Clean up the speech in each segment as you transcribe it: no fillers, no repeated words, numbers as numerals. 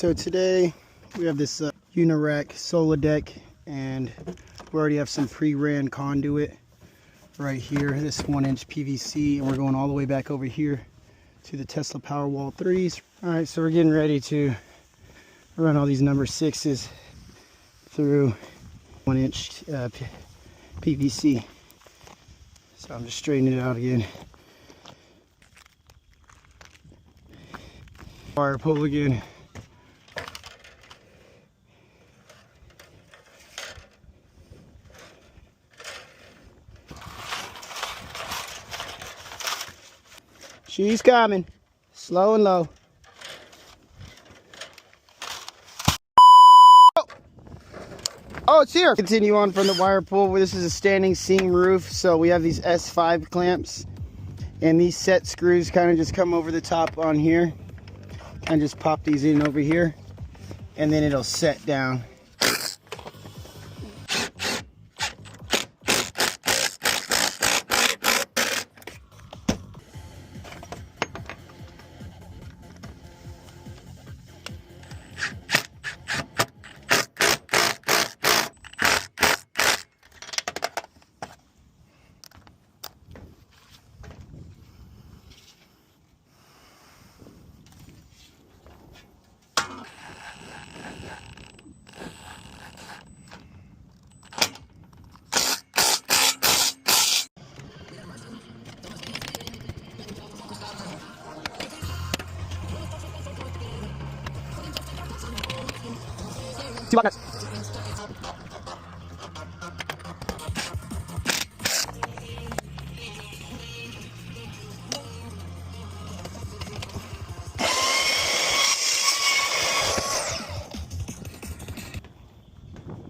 So today we have this Unirac solar deck, and we already have some pre-ran conduit right here, this 1-inch PVC, and we're going all the way back over here to the Tesla Powerwall 3s. All right, so we're getting ready to run all these number 6s through 1-inch PVC. So I'm just straightening it out again. Wire pull again. She's coming, slow and low. Oh, it's here. Continue on from the wire pull. This is a standing seam roof, so we have these S5 clamps, and these set screws kind of just come over the top on here. And just pop these in over here, and then it'll set down. Two buckets.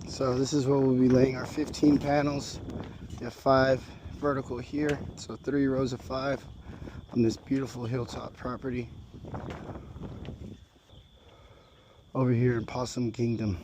So this is where we'll be laying our 15 panels. We have 5 vertical here, so 3 rows of 5 on this beautiful hilltop property over here in Possum Kingdom.